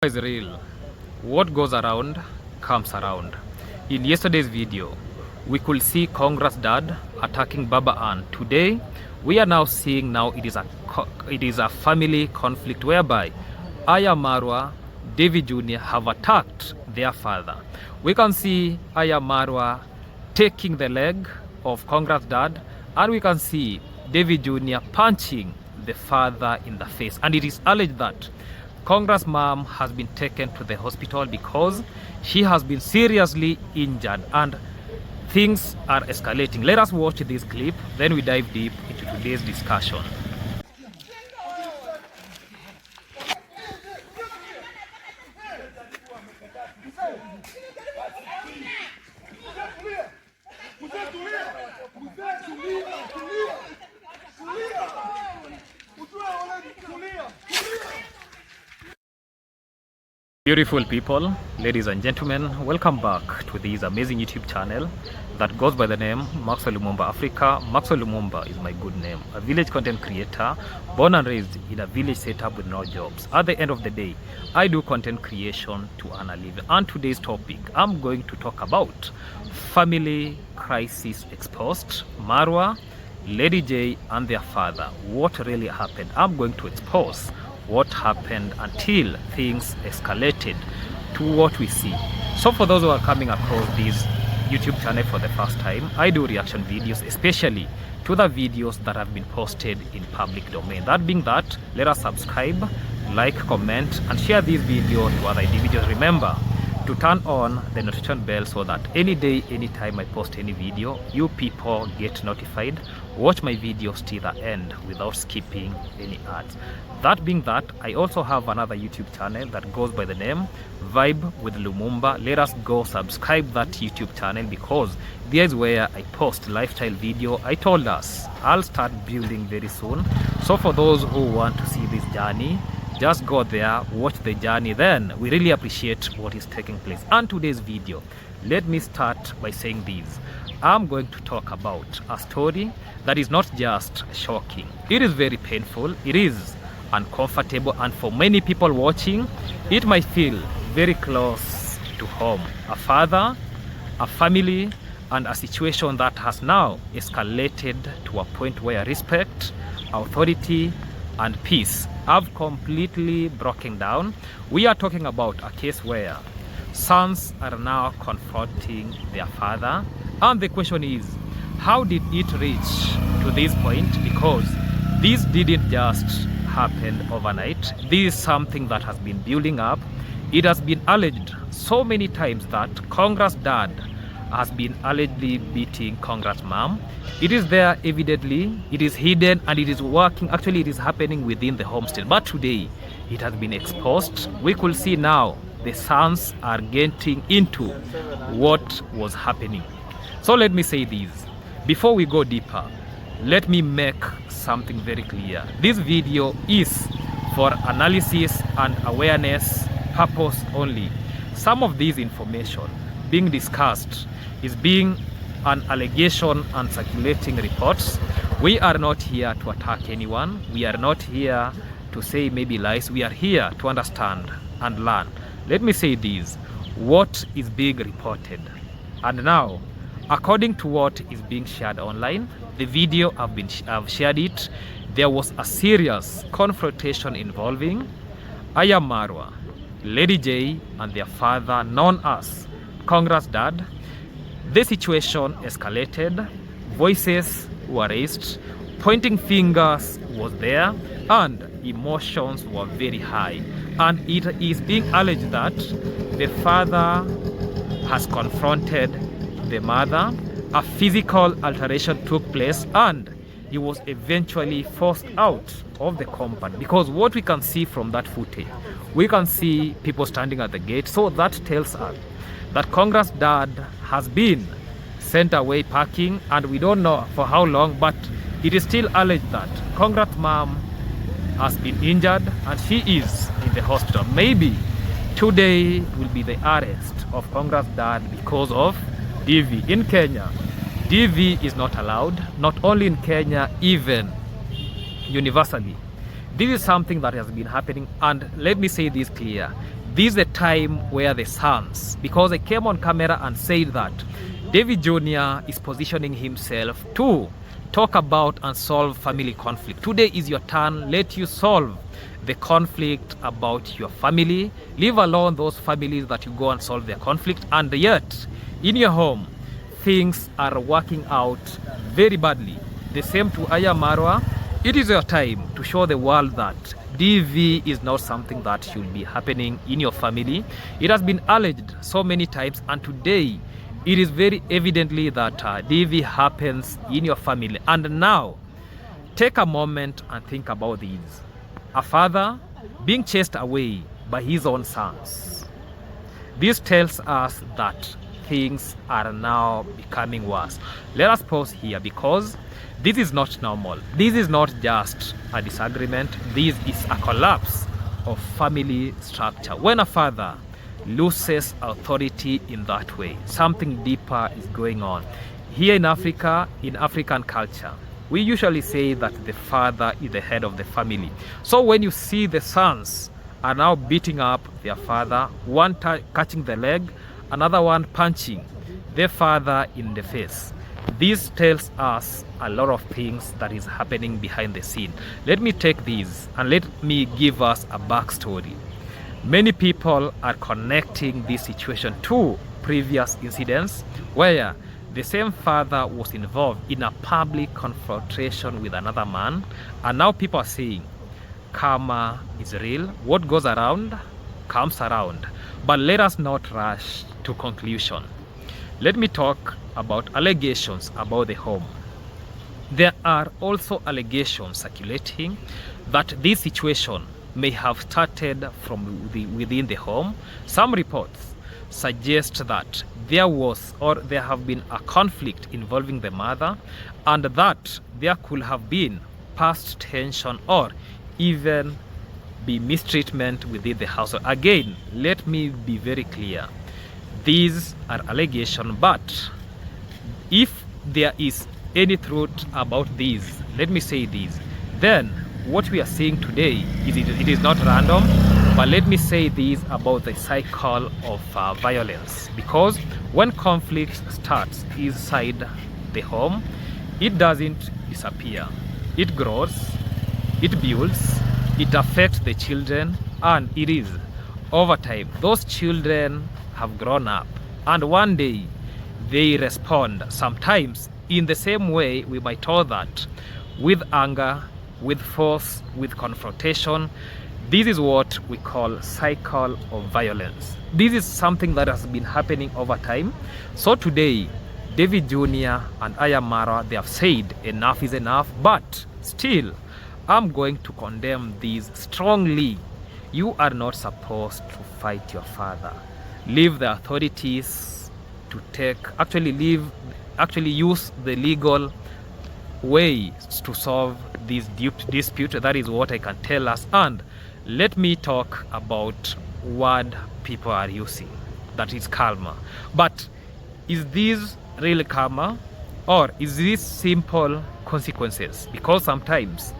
Is real. What goes around comes around. In yesterday's video, we could see Congress dad attacking Baba Ann. Today, we are now seeing it is a family conflict whereby Aya Marwa, Davy Jr. have attacked their father. We can see Aya Marwa taking the leg of Congress dad, and we can see Davy Jr. punching the father in the face. And it is alleged that Congress mom has been taken to the hospital because she has been seriously injured and things are escalating. Let us watch this clip, then we dive deep into today's discussion. Beautiful people, ladies and gentlemen, welcome back to this amazing YouTube channel that goes by the name Maxwell Lumumba Africa. Maxwell Lumumba is my good name, a village content creator born and raised in a village setup with no jobs. At the end of the day, I do content creation to earn a living. And today's topic, I'm going to talk about family crisis exposed, Marwa, Lady J and their father. What really happened? I'm going to expose what happened until things escalated to what we see. So for those who are coming across this YouTube channel for the first time, I do reaction videos, especially to the videos that have been posted in public domain. That being that, let us subscribe, like, comment and share this video to other individuals. Remember to turn on the notification bell so that any day, anytime I post any video, you people get notified. Watch my videos till the end without skipping any ads. That being that, I also have another YouTube channel that goes by the name Vibe with Lumumba. Let us go subscribe that YouTube channel because there is where I post lifestyle video. I told us I'll start building very soon. So for those who want to see this journey, just go there, watch the journey, then we really appreciate what is taking place. And today's video, let me start by saying this. I'm going to talk about a story that is not just shocking. It is very painful, it is uncomfortable, and for many people watching, it might feel very close to home. A father, a family, and a situation that has now escalated to a point where respect, authority, and peace have completely broken down. We are talking about a case where sons are now confronting their father, and the question is, how did it reach to this point? Because this didn't just happen overnight. This is something that has been building up. It has been alleged so many times that Congress dad has been allegedly beating Congress mom. It is there evidently, it is hidden, and it is working. Actually, it is happening within the homestead. But today, it has been exposed. We could see now the sons are getting into what was happening. So let me say this. Before we go deeper, let me make something very clear. This video is for analysis and awareness purpose only. Some of this information being discussed is being an allegation and circulating reports. We are not here to attack anyone. We are not here to say maybe lies. We are here to understand and learn. Let me say this. What is being reported? And now, according to what is being shared online, the video I've shared it, there was a serious confrontation involving Aya Marwa, Lady J and their father known as Congress dad. The situation escalated, voices were raised, pointing fingers was there, and emotions were very high. And it is being alleged that the father has confronted the mother, a physical alteration took place, and he was eventually forced out of the compound. Because what we can see from that footage, we can see people standing at the gate. So that tells us that Congress dad has been sent away packing, and we don't know for how long, but it is still alleged that Congress mom has been injured and she is in the hospital. Maybe today will be the arrest of Congress dad because of Davy. In Kenya, Davy is not allowed, not only in Kenya, even universally. This is something that has been happening, and let me say this clear. This is the time where the sons, because they came on camera and said that Davy Jr. is positioning himself to talk about and solve family conflict. Today is your turn. Let you solve the conflict about your family. Leave alone those families that you go and solve their conflict. And yet, in your home, things are working out very badly. The same to Marwa. It is your time to show the world that DV is not something that should be happening in your family. It has been alleged so many times, and today it is very evidently that DV happens in your family. And now, take a moment and think about these. A father being chased away by his own sons. This tells us that things are now becoming worse. Let us pause here, because this is not normal. This is not just a disagreement. This is a collapse of family structure. When a father loses authority in that way, something deeper is going on. Here in Africa, in African culture, we usually say that the father is the head of the family. So when you see the sons are now beating up their father, one catching the leg, another one punching their father in the face, this tells us a lot of things that is happening behind the scene. Let me take these and let me give us a backstory. Many people are connecting this situation to previous incidents where the same father was involved in a public confrontation with another man, and now people are saying karma is real. What goes around comes around. But let us not rush to conclusion. Let me talk about allegations about the home. There are also allegations circulating that this situation may have started from within the home. Some reports suggest that there was or there have been a conflict involving the mother, and that there could have been past tension or even be mistreatment within the household. Again, let me be very clear. These are allegations, but if there is any truth about these, let me say this, then what we are seeing today is it is not random. But let me say this about the cycle of violence, because when conflict starts inside the home, it doesn't disappear. It grows, it builds, it affects the children, and it is over time. Those children have grown up, and one day they respond, sometimes in the same way we might call that, with anger, with force, with confrontation. This is what we call cycle of violence. This is something that has been happening over time. So today, Davy Jr. and Marwa, they have said enough is enough, but still, I'm going to condemn these strongly. You are not supposed to fight your father. Leave the authorities to actually use the legal way to solve this dispute. That is what I can tell us. And let me talk about what people are using, that is karma. But is this really karma, or is this simple consequences? Because sometimes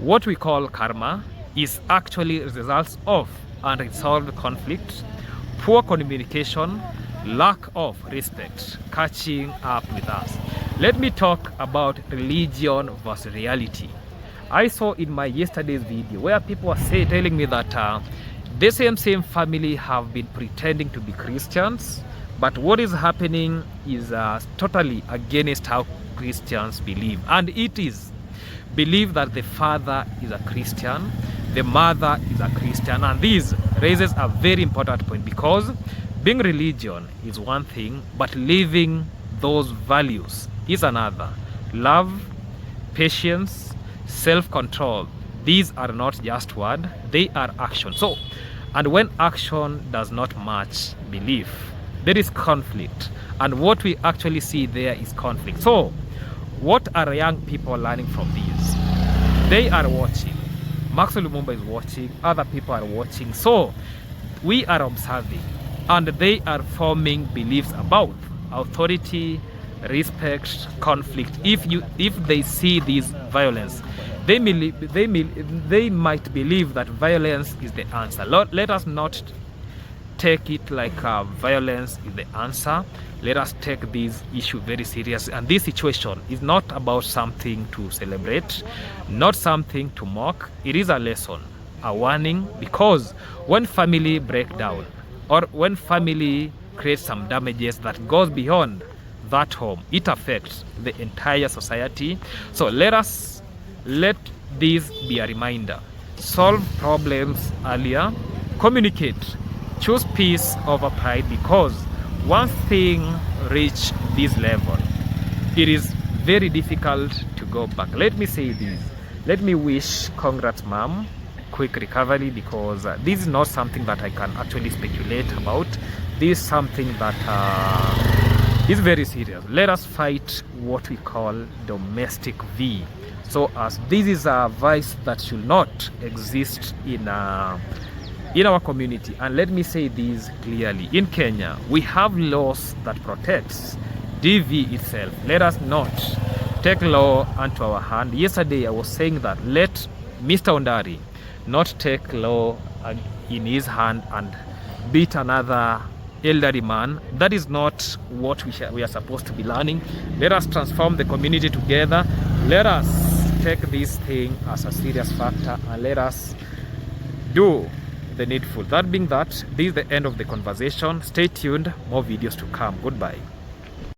what we call karma is actually results of unresolved conflict, poor communication, lack of respect catching up with us. Let me talk about religion versus reality. I saw in my yesterday's video where people were telling me that the same family have been pretending to be Christians, but what is happening is totally against how Christians believe. And it is believe that the father is a Christian, the mother is a Christian, and this raises a very important point, because being religion is one thing, but living those values is another. Love, patience, self-control, these are not just words, they are action. So, and when action does not match belief, there is conflict, and what we actually see there is conflict. So what are young people learning from this? They are watching. Maxwell Lumumba is watching, other people are watching, so we are observing, and they are forming beliefs about authority, respect, conflict. If they see this violence, they might believe that violence is the answer. Let us not take it like violence is the answer. Let us take this issue very serious. And this situation is not about something to celebrate, not something to mock. It is a lesson, a warning, because when family break down or when family creates some damages that goes beyond that home, it affects the entire society. So let this be a reminder. Solve problems earlier, communicate, choose peace over pride, because once things reach this level, it is very difficult to go back. Let me say this. Let me wish congrats mom, quick recovery, because this is not something that I can actually speculate about. This is something that is very serious. Let us fight what we call domestic V. So as this is a vice that should not exist in our community. And let me say this clearly. In Kenya, we have laws that protects DV itself. Let us not take law into our hand. Yesterday, I was saying that let Mr. Ondari not take law in his hand and beat another elderly man. That is not what we are supposed to be learning. Let us transform the community together. Let us take this thing as a serious factor, and let us do the needful. That being that, this is the end of the conversation. Stay tuned, more videos to come. Goodbye.